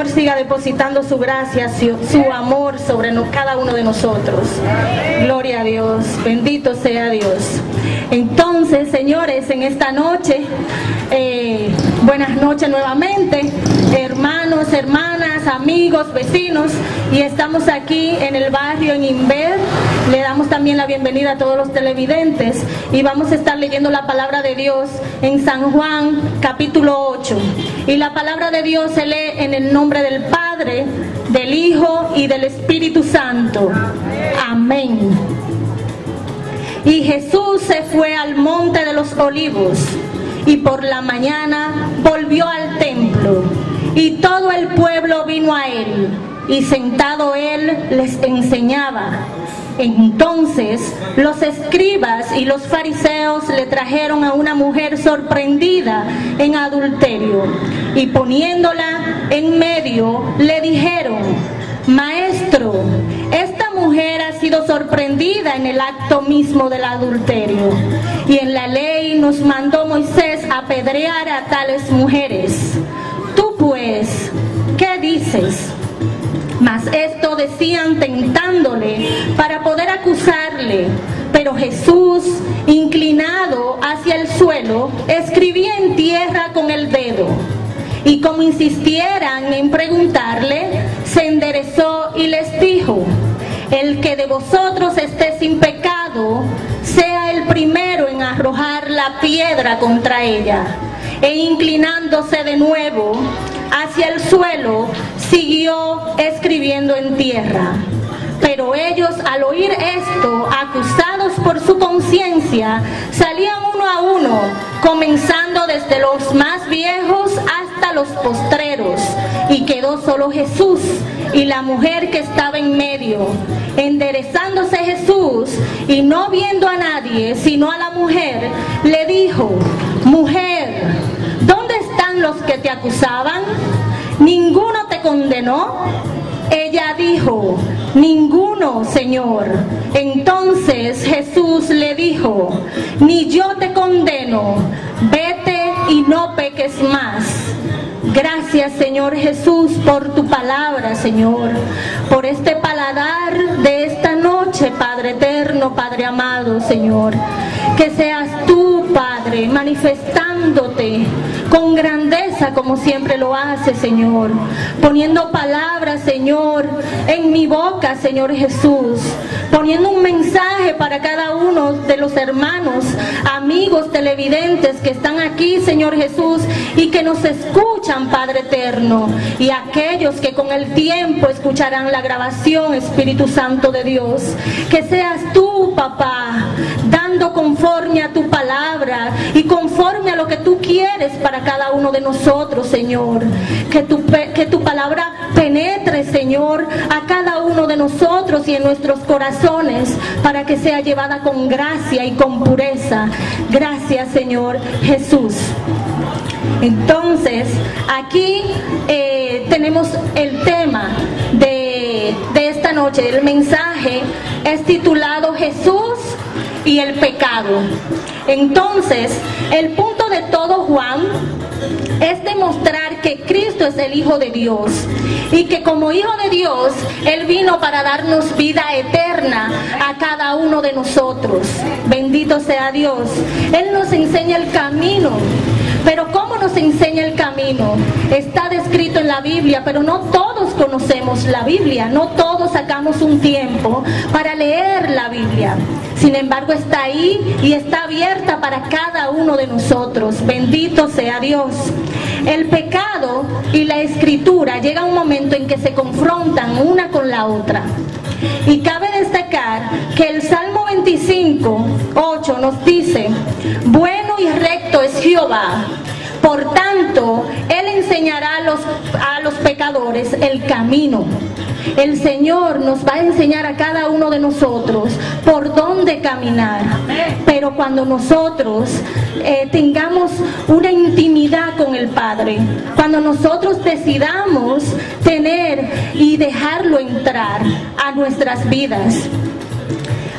Señor siga depositando su gracia, su amor sobre cada uno de nosotros. Gloria a Dios, bendito sea Dios. Entonces, señores, en esta noche, buenas noches nuevamente, hermanos, hermanas, amigos, vecinos, y estamos aquí en el barrio, en Inver. Le damos también la bienvenida a todos los televidentes y vamos a estar leyendo la palabra de Dios en San Juan capítulo 8. Y la palabra de Dios se lee en el nombre del Padre, del Hijo y del Espíritu Santo. Amén. Y Jesús se fue al monte de los olivos y por la mañana volvió al templo y todo el pueblo vino a él y sentado él les enseñaba. Entonces los escribas y los fariseos le trajeron a una mujer sorprendida en adulterio y poniéndola en medio le dijeron: Maestro, esta mujer ha sido sorprendida en el acto mismo del adulterio, y en la ley nos mandó Moisés apedrear a tales mujeres. Tú pues, ¿qué dices? Mas esto decían tentándole para poder acusarle. Pero Jesús, inclinado hacia el suelo, escribía en tierra con el dedo. Y como insistieran en preguntarle, se enderezó y les dijo: el que de vosotros esté sin pecado, sea el primero en arrojar la piedra contra ella. E inclinándose de nuevo hacia el suelo, siguió escribiendo en tierra. Pero ellos, al oír esto, acusados por su conciencia, salían uno a uno, comenzando desde los más viejos hasta los postreros, y quedó solo Jesús y la mujer que estaba en medio. Enderezándose Jesús y no viendo a nadie sino a la mujer, le dijo: Mujer, ¿dónde están los que te acusaban? ¿Ninguno te condenó? Ella dijo: Ninguno, Señor. Entonces Jesús le dijo: Ni yo te condeno, vete y no peques más. Gracias, Señor Jesús, por tu palabra, Señor, por este paladar de esta noche, Padre eterno, Padre amado, Señor. Que seas tú, Padre, manifestándote con grandeza como siempre lo haces, Señor, poniendo palabras, Señor, en mi boca, Señor Jesús, poniendo un mensaje para cada uno de los hermanos, amigos televidentes que están aquí, Señor Jesús, y que nos escuchan, Padre eterno, y aquellos que con el tiempo escucharán la grabación, Espíritu Santo de Dios. Que seas tú, papá, dando conforme a tu palabra y conforme a lo que tú quieres para cada uno de nosotros, Señor. Que tu palabra penetre, Señor, a cada uno de nosotros y en nuestros corazones, para que sea llevada con gracia y con pureza. Gracias, Señor Jesús. Entonces, aquí tenemos el tema de esta noche. El mensaje es titulado Jesús y el pecado. Entonces, el punto de todo Juan es demostrar que Cristo es el Hijo de Dios y que como Hijo de Dios Él vino para darnos vida eterna a cada uno de nosotros. Bendito sea Dios. Él nos enseña el camino. Pero ¿cómo nos enseña el camino? Está descrito en la Biblia, pero no todos conocemos la Biblia, no todos sacamos un tiempo para leer la Biblia. Sin embargo, está ahí y está abierta para cada uno de nosotros. Bendito sea Dios. El pecado y la escritura llega un momento en que se confrontan una con la otra. Y cabe destacar que el Salmo 25:8 nos dice: bueno y recto es Jehová, por tanto Él enseñará a los pecadores el camino. El Señor nos va a enseñar a cada uno de nosotros por dónde caminar. Pero cuando nosotros tengamos una intimidad con el Padre, cuando nosotros decidamos tener y dejarlo entrar a nuestras vidas.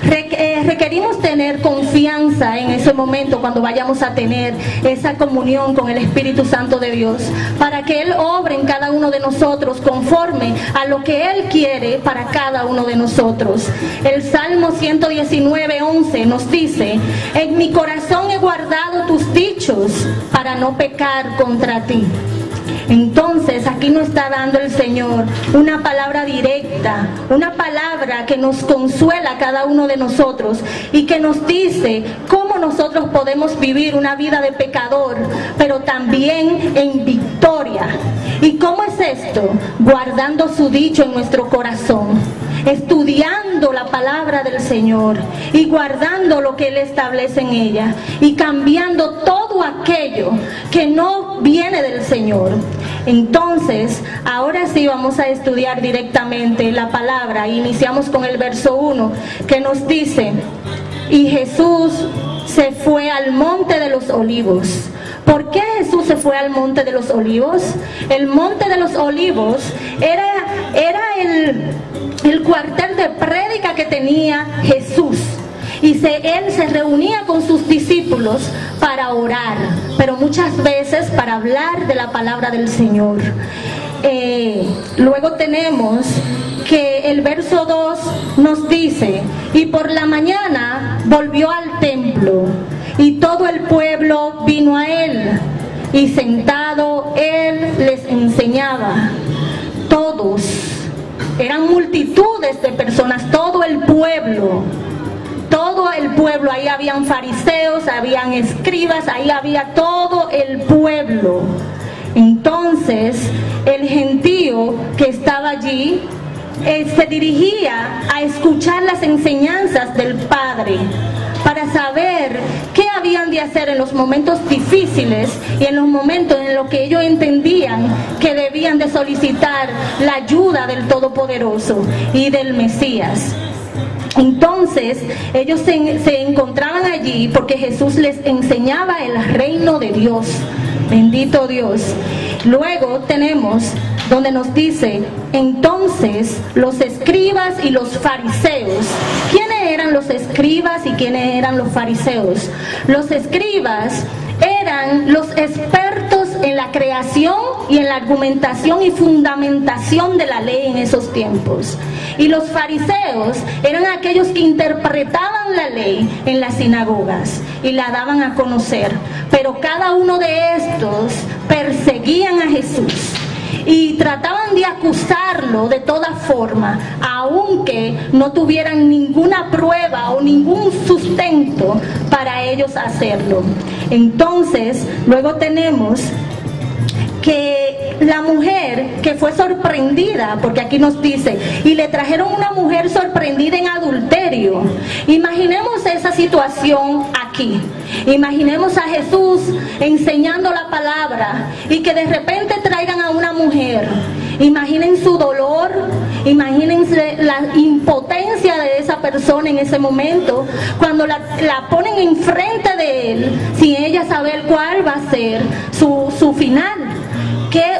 Requerimos tener confianza en ese momento cuando vayamos a tener esa comunión con el Espíritu Santo de Dios, para que Él obre en cada uno de nosotros conforme a lo que Él quiere para cada uno de nosotros. El Salmo 119:11 nos dice: en mi corazón he guardado tus dichos para no pecar contra ti. Entonces aquí nos está dando el Señor una palabra directa, una palabra que nos consuela a cada uno de nosotros y que nos dice cómo nosotros podemos vivir una vida de pecador, pero también en victoria. ¿Y cómo es esto? Guardando su dicho en nuestro corazón, estudiando la palabra del Señor y guardando lo que Él establece en ella y cambiando todo aquello que no viene del Señor. Entonces, ahora sí vamos a estudiar directamente la palabra. Iniciamos con el verso 1 que nos dice: y Jesús se fue al monte de los olivos. ¿Por qué Jesús se fue al monte de los olivos? El monte de los olivos era el cuartel de prédica que tenía Jesús. Y Él se reunía con sus discípulos para orar, pero muchas veces para hablar de la palabra del Señor. Luego tenemos que el verso 2 nos dice: y por la mañana volvió al templo, y todo el pueblo vino a Él, y sentado Él les enseñaba. Todos, eran multitudes de personas, todo el pueblo, ahí habían fariseos, habían escribas, ahí había todo el pueblo. Entonces el gentío que estaba allí se dirigía a escuchar las enseñanzas del Padre, para saber qué habían de hacer en los momentos difíciles y en los momentos en los que ellos entendían que debían de solicitar la ayuda del Todopoderoso y del Mesías. Entonces ellos se encontraban allí porque Jesús les enseñaba el reino de Dios. Bendito Dios. Luego tenemos donde nos dice: entonces los escribas y los fariseos. ¿Quiénes eran los escribas y quiénes eran los fariseos? Los escribas eran los expertos en la creación y en la argumentación y fundamentación de la ley en esos tiempos. Y los fariseos eran aquellos que interpretaban la ley en las sinagogas y la daban a conocer. Pero cada uno de estos perseguían a Jesús y trataban de acusarlo de toda forma, aunque no tuvieran ninguna prueba o ningún sustento para ellos hacerlo. Entonces, luego tenemos que la mujer que fue sorprendida, porque aquí nos dice: y le trajeron una mujer sorprendida en adulterio. Imaginemos esa situación aquí. Imaginemos a Jesús enseñando la palabra y que de repente traigan a una mujer. Imaginen su dolor, imagínense la impotencia de esa persona en ese momento, cuando la ponen enfrente de él, sin ella saber cuál va a ser su final.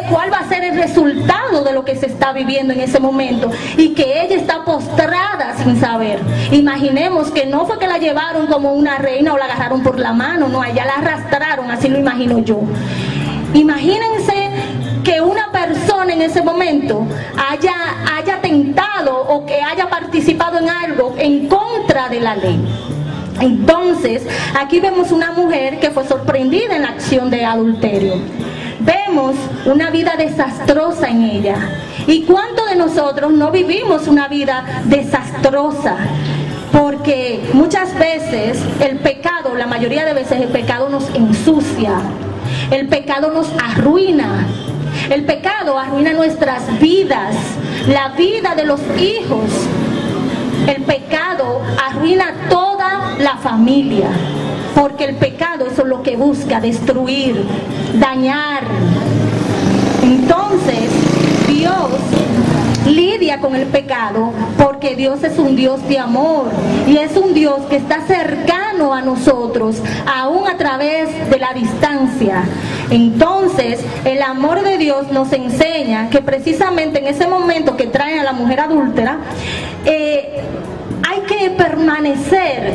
¿Cuál va a ser el resultado de lo que se está viviendo en ese momento? Y que ella está postrada sin saber. Imaginemos que no fue que la llevaron como una reina o la agarraron por la mano, no, allá la arrastraron, así lo imagino yo. Imagínense que una persona en ese momento haya tentado o que haya participado en algo en contra de la ley. Entonces, aquí vemos una mujer que fue sorprendida en la acción de adulterio. Vemos una vida desastrosa en ella. ¿Y cuántos de nosotros no vivimos una vida desastrosa? Porque muchas veces el pecado, la mayoría de veces el pecado nos ensucia. El pecado nos arruina. El pecado arruina nuestras vidas, la vida de los hijos. El pecado arruina toda la familia. Porque el pecado, eso es lo que busca: destruir, dañar. Entonces, Dios lidia con el pecado porque Dios es un Dios de amor y es un Dios que está cercano a nosotros, aún a través de la distancia. Entonces, el amor de Dios nos enseña que precisamente en ese momento que traen a la mujer adúltera, hay que permanecer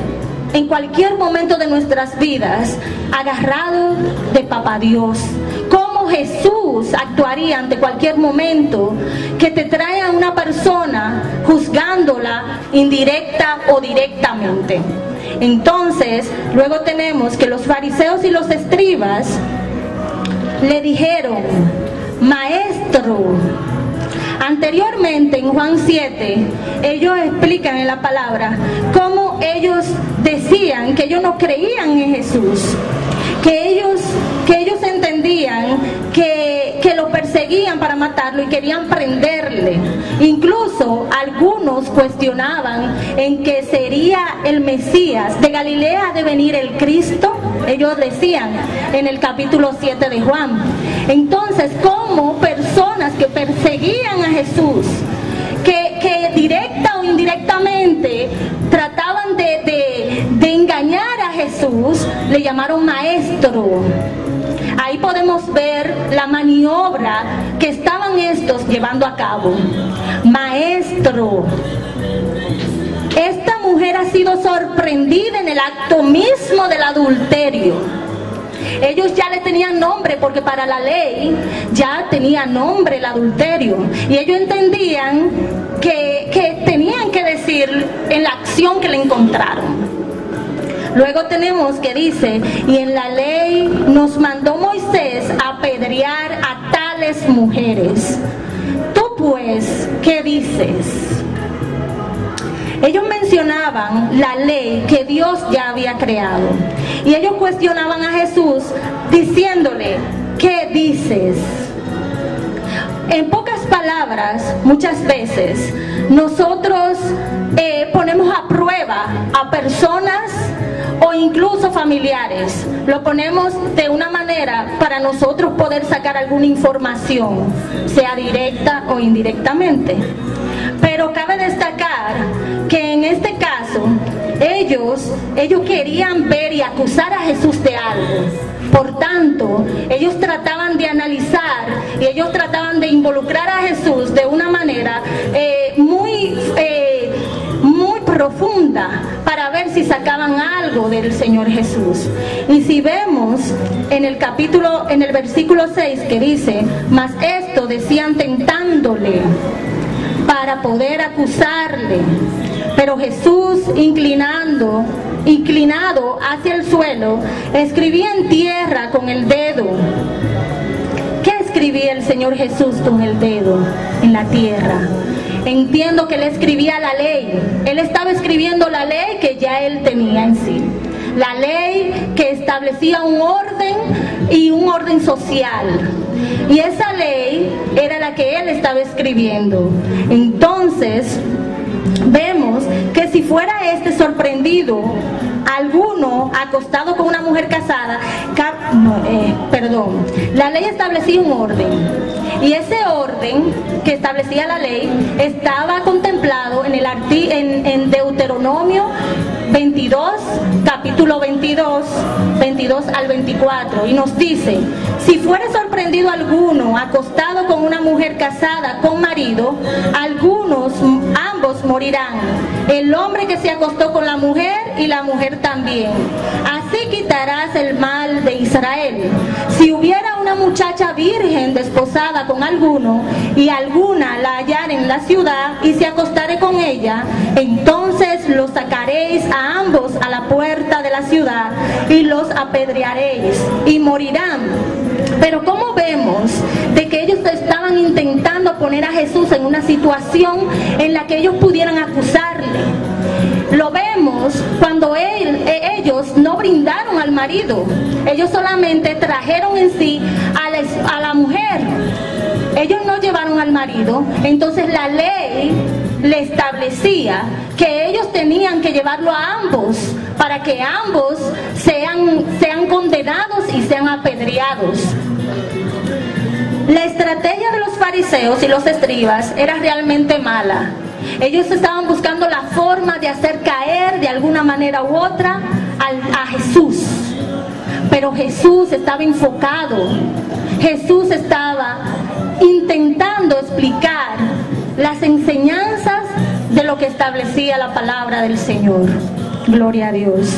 en cualquier momento de nuestras vidas agarrados de Papá Dios. ¿Cómo Jesús actuaría ante cualquier momento que te trae a una persona juzgándola indirecta o directamente? Entonces, luego tenemos que los fariseos y los escribas le dijeron: Maestro. Anteriormente en Juan 7, ellos explican en la palabra cómo ellos decían que ellos no creían en Jesús, que ellos entendían que lo perseguían para matarlo y querían prenderle. Incluso algunos cuestionaban en que sería el Mesías. ¿De Galilea ha de venir el Cristo? Ellos decían en el capítulo 7 de Juan. Entonces, ¿cómo personas que perseguían a Jesús, que directa o indirectamente trataban de engañar a Jesús, le llamaron maestro? Ahí podemos ver la maniobra que estaban estos llevando a cabo. Maestro. Esta mujer ha sido sorprendida en el acto mismo del adulterio. Ellos ya le tenían nombre, porque para la ley ya tenía nombre el adulterio, y ellos entendían que tenían que decir en la acción que le encontraron. Luego tenemos que dice: y en la ley nos mandó Moisés apedrear a tales mujeres. Tú pues, ¿qué dices? Ellos mencionaban la ley que Dios ya había creado, y ellos cuestionaban a Jesús diciéndole: ¿qué dices? En pocas palabras, muchas veces nosotros ponemos a prueba a personas o incluso familiares. Lo ponemos de una manera para nosotros poder sacar alguna información, sea directa o indirectamente. Pero cabe destacar que en este caso ellos querían ver y acusar a Jesús de algo. Por tanto, ellos trataban de analizar y ellos trataban de involucrar a Jesús de una manera muy profunda, para ver si sacaban algo del Señor Jesús. Y si vemos en el versículo 6, que dice: mas esto decían tentándole para poder acusarle. Pero Jesús, inclinado hacia el suelo, escribía en tierra con el dedo. ¿Qué escribía el Señor Jesús con el dedo en la tierra? Entiendo que él escribía la ley. Él estaba escribiendo la ley que ya él tenía en sí. La ley que establecía un orden y un orden social. Y esa ley era la que él estaba escribiendo. Entonces, vemos que si fuera sorprendido alguno acostado con una mujer casada, la ley establecía un orden, y ese orden que establecía la ley estaba contemplado en Deuteronomio 22, capítulo 22 al 24, y nos dice: si fuere sorprendido alguno acostado con una mujer casada con marido, ambos morirán, el hombre que se acostó con la mujer y la mujer también. Así quitarás el mal de Israel. Si hubiera una muchacha virgen desposada con alguno, y alguna la hallar en la ciudad y se acostare con ella, entonces los sacaréis a ambos a la puerta de la ciudad y los apedrearéis y morirán. Pero como vemos de que ellos estaban intentando poner a Jesús en una situación en la que ellos pudieran acusarle. Lo vemos cuando ellos no brindaron al marido. Ellos solamente trajeron en sí a la mujer. Ellos no llevaron al marido. Entonces la ley le establecía que ellos tenían que llevarlo a ambos, para que ambos sean condenados y sean apedreados. La estrategia de los fariseos y los escribas era realmente mala. Ellos estaban buscando la forma de hacer caer de alguna manera u otra a Jesús. Pero Jesús estaba enfocado. Jesús estaba intentando explicar las enseñanzas de lo lo que establecía la palabra del Señor. Gloria a Dios.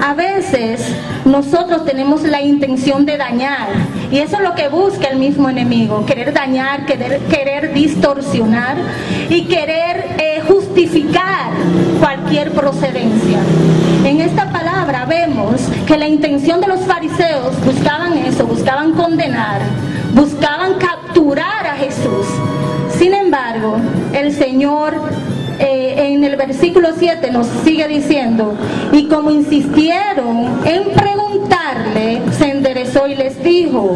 A veces nosotros tenemos la intención de dañar, y eso es lo que busca el mismo enemigo: querer dañar, querer distorsionar y querer justificar cualquier procedencia. En esta palabra vemos que la intención de los fariseos buscaban eso, buscaban condenar, buscaban capturar a Jesús. Sin embargo, el Señor en el versículo 7 nos sigue diciendo: y como insistieron en preguntarle, se enderezó y les dijo: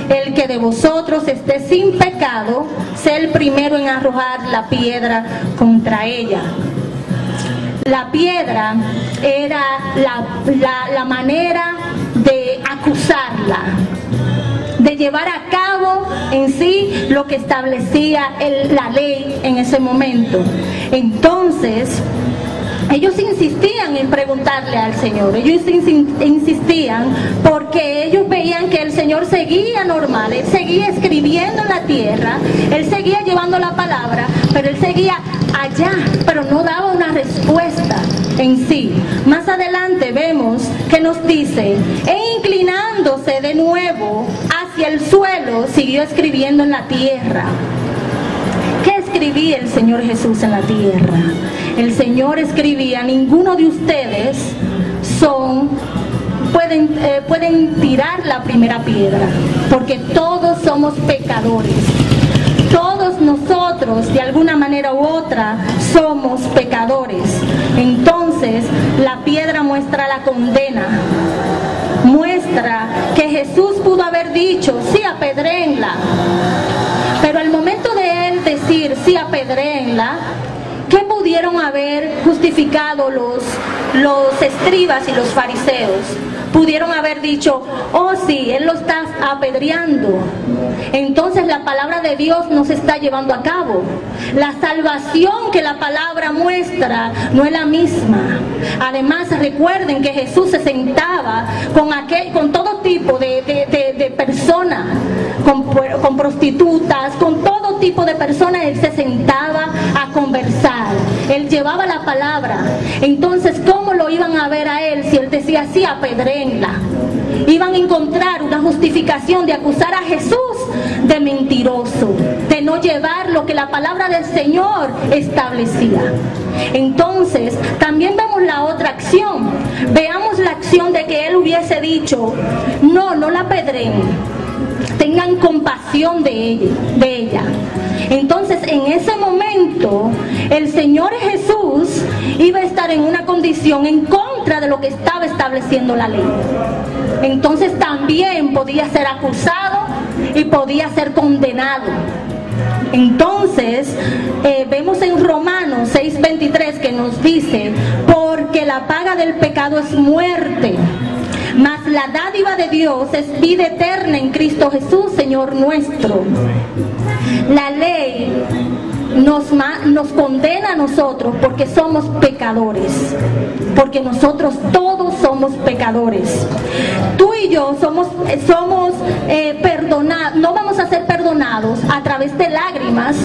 el que de vosotros esté sin pecado, sea el primero en arrojar la piedra contra ella. La piedra era la manera de acusarla, de llevar a cabo en sí lo que establecía la ley en ese momento. Entonces, ellos insistían en preguntarle al Señor, ellos insistían porque ellos veían que el Señor seguía normal, Él seguía escribiendo en la tierra, Él seguía llevando la palabra, pero Él seguía allá, pero no daba una respuesta en sí. Más adelante vemos que nos dice: e inclinándose de nuevo hacia el suelo, siguió escribiendo en la tierra. ¿Qué escribía el Señor Jesús en la tierra? El Señor escribía: ninguno de ustedes pueden tirar la primera piedra, porque todos somos pecadores. Todos nosotros, de alguna manera u otra, somos pecadores. Entonces, la piedra muestra la condena. Muestra que Jesús pudo haber dicho: sí, apedréenla. Pero al momento de Él decir: sí, apedréenla, ¿qué pudieron haber justificado los escribas y los fariseos? Pudieron haber dicho: oh sí, Él lo está apedreando. Entonces la palabra de Dios no se está llevando a cabo. La salvación que la palabra muestra no es la misma. Además, recuerden que Jesús se sentaba con todo tipo de personas, con prostitutas, con todo tipo de personas. Él se sentaba a conversar. Él llevaba la palabra. Entonces, ¿cómo lo iban a ver a Él si Él decía: sí, apedréenla? Iban a encontrar una justificación de acusar a Jesús de mentiroso, de no llevar lo que la palabra del Señor establecía. Entonces, también vemos la otra acción. Veamos la acción de que Él hubiese dicho: no la apedreen, tengan compasión de ella. Entonces, en ese momento, el Señor Jesús iba a estar en una condición en contra de lo que estaba estableciendo la ley. Entonces, también podía ser acusado y podía ser condenado. Entonces, vemos en Romanos 6:23 que nos dice: porque la paga del pecado es muerte, mas la dádiva de Dios es vida eterna en Cristo Jesús, Señor nuestro. La ley nos condena a nosotros porque somos pecadores, porque nosotros todos somos pecadores. Tú y yo somos perdonados, no vamos a ser perdonados a través de lágrimas,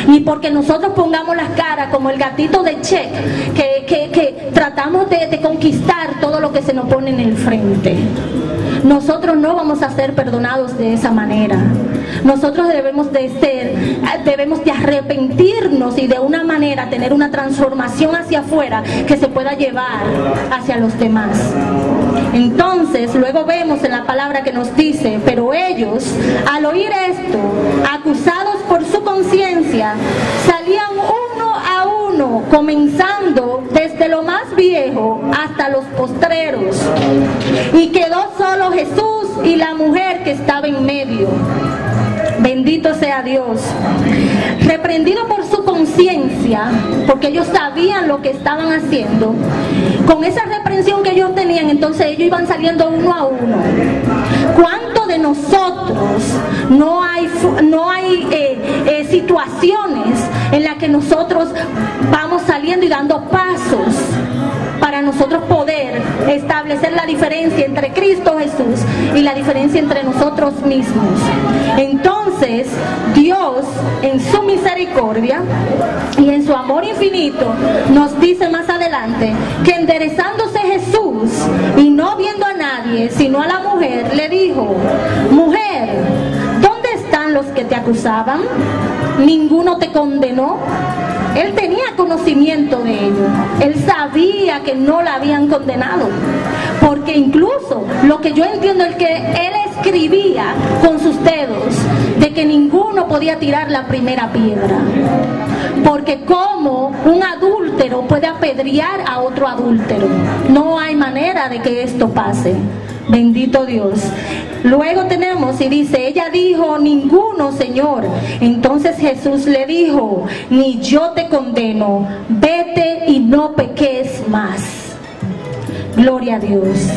ni porque nosotros pongamos las caras como el gatito de Shrek, que tratamos de conquistar todo lo que se nos pone en el frente. Nosotros no vamos a ser perdonados de esa manera. Nosotros debemos de arrepentirnos y de una manera tener una transformación hacia afuera que se pueda llevar hacia los demás. Entonces, luego vemos en la palabra que nos dice: pero ellos, al oír esto, acusados por su conciencia, salían uno a uno, comenzando desde lo más viejo hasta los postreros, y quedó solo Jesús y la mujer que estaba en medio. Bendito sea Dios. Reprendido por su conciencia, porque ellos sabían lo que estaban haciendo, con esa reprensión que ellos tenían, entonces ellos iban saliendo uno a uno. ¿Cuánto de nosotros no hay situaciones en las que nosotros vamos saliendo y dando pasos para nosotros poder establecer la diferencia entre Cristo Jesús y la diferencia entre nosotros mismos? Entonces, Dios, en su misericordia y en su amor infinito, bonito, nos dice más adelante que enderezándose Jesús y no viendo a nadie sino a la mujer, le dijo: mujer, ¿dónde están los que te acusaban? ¿Ninguno te condenó? Él tenía conocimiento de ello. Él sabía que no la habían condenado. Porque incluso lo que yo entiendo es que él escribía con sus dedos de que ninguno podía tirar la primera piedra. Porque como un adúltero puede apedrear a otro adúltero. No hay manera de que esto pase. Bendito Dios. Luego tenemos y dice: ella dijo: ninguno, Señor. Entonces Jesús le dijo: ni yo te condeno, vete y no peques más. Gloria a Dios.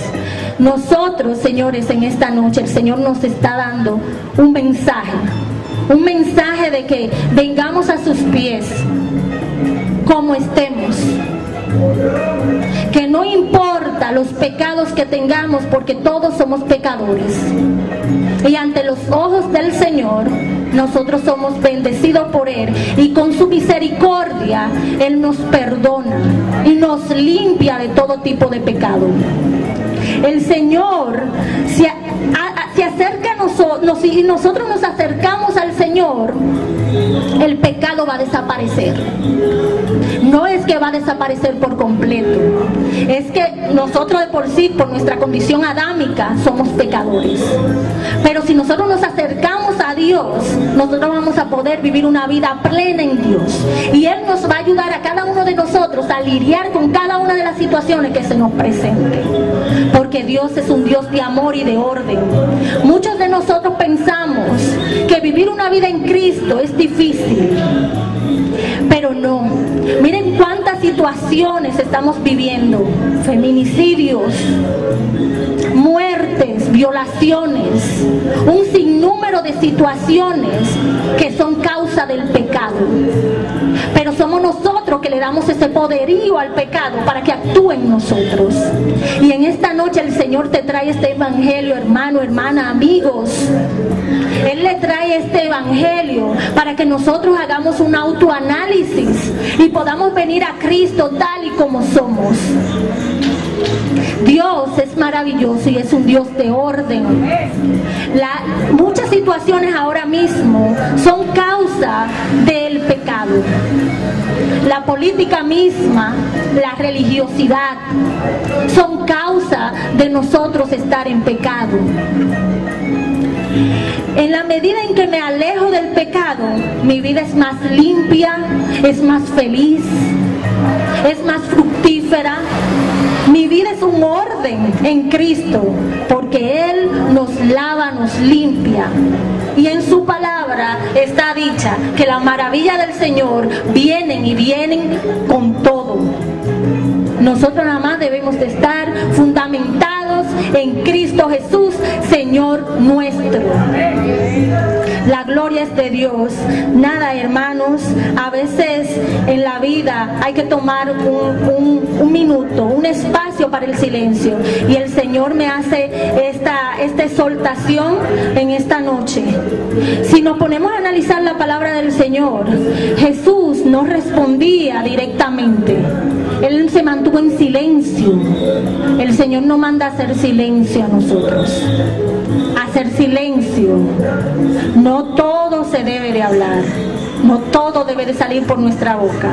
Nosotros, señores, en esta noche el Señor nos está dando un mensaje de que vengamos a sus pies como estemos. Que no importa los pecados que tengamos, porque todos somos pecadores. Y ante los ojos del Señor, nosotros somos bendecidos por Él. Y con su misericordia, Él nos perdona y nos limpia de todo tipo de pecado. El Señor se acerca a nosotros, y nosotros nos acercamos al Señor, el pecado va a desaparecer. No es que va a desaparecer por completo, es que nosotros de por sí, por nuestra condición adámica, somos pecadores. Pero si nosotros nos acercamos a Dios, nosotros vamos a poder vivir una vida plena en Dios. Y Él nos va a ayudar a cada uno de nosotros a lidiar con cada una de las situaciones que se nos presenten. Porque Dios es un Dios de amor y de orden. Muchos de nosotros pensamos que vivir una vida en Cristo es difícil, pero no. Miren cuántas situaciones estamos viviendo: feminicidios, muertes, violaciones, un sinnúmero de situaciones que son causa del pecado. Pero somos nosotros que le damos ese poderío al pecado para que actúe en nosotros. Y en esta noche el Señor te trae este evangelio, hermano, hermana, amigos. Él le trae este evangelio para que nosotros hagamos un autoanálisis y podamos venir a Cristo tal y como somos. Dios es maravilloso y es un Dios de orden. Muchas situaciones ahora mismo son causa del pecado. La política misma, la religiosidad, son causa de nosotros estar en pecado. En la medida en que me alejo del pecado, mi vida es más limpia, es más feliz, es más fructífera. Mi vida es un orden en Cristo, porque Él nos lava, nos limpia. Y en su palabra está dicha que las maravillas del Señor vienen y vienen con todo. Nosotros nada más debemos de estar fundamentados en Cristo Jesús, Señor nuestro. La gloria es de Dios. Nada, hermanos, a veces en la vida hay que tomar un minuto, un espacio para el silencio. Y el Señor me hace esta exhortación en esta noche. Si nos ponemos a analizar la palabra del Señor, Jesús no respondía directamente. Él se mantuvo en silencio. El Señor nos manda a hacer silencio a nosotros. Hacer silencio. No todo se debe de hablar. No todo debe de salir por nuestra boca.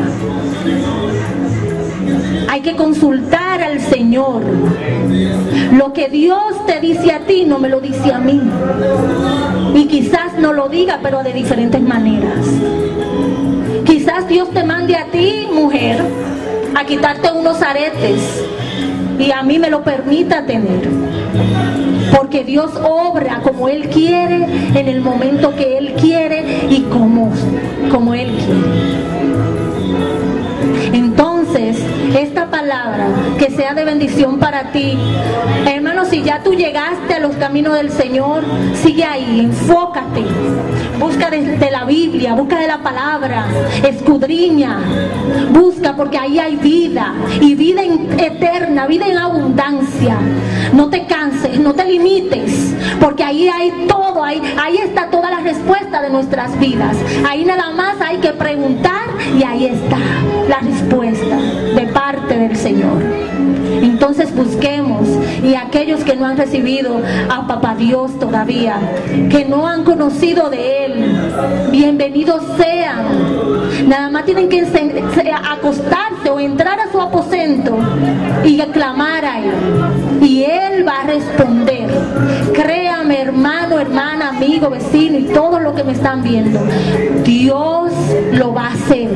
Hay que consultar al Señor. Lo que Dios te dice a ti no me lo dice a mí. Y quizás no lo diga, pero de diferentes maneras. Quizás Dios te mande a ti, mujer, a quitarte unos aretes y a mí me lo permita tener, porque Dios obra como Él quiere, en el momento que Él quiere y como Él quiere. Entonces, esta palabra palabra, que sea de bendición para ti. Hermano, si ya tú llegaste a los caminos del Señor, sigue ahí, enfócate, busca de la Biblia, busca de la palabra, escudriña, busca, porque ahí hay vida, y vida eterna, vida en abundancia. No te canses, no te limites, porque ahí hay todo, ahí está toda la respuesta de nuestras vidas. Ahí nada más hay que preguntar y ahí está la respuesta de parte del Señor. Entonces busquemos, y aquellos que no han recibido a Papá Dios todavía, que no han conocido de Él, bienvenidos sean. Nada más tienen que acostarse o entrar a su aposento y clamar a Él, y Él va a responder. Créame, hermano, hermana, amigo, vecino y todos los que me están viendo, Dios lo va a hacer.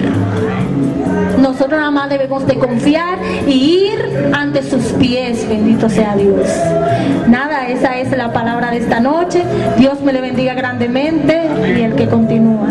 Nosotros nada más debemos de confiar y ir ante sus pies. Bendito sea Dios. Nada, esa es la palabra de esta noche. Dios me le bendiga grandemente, y el que continúa.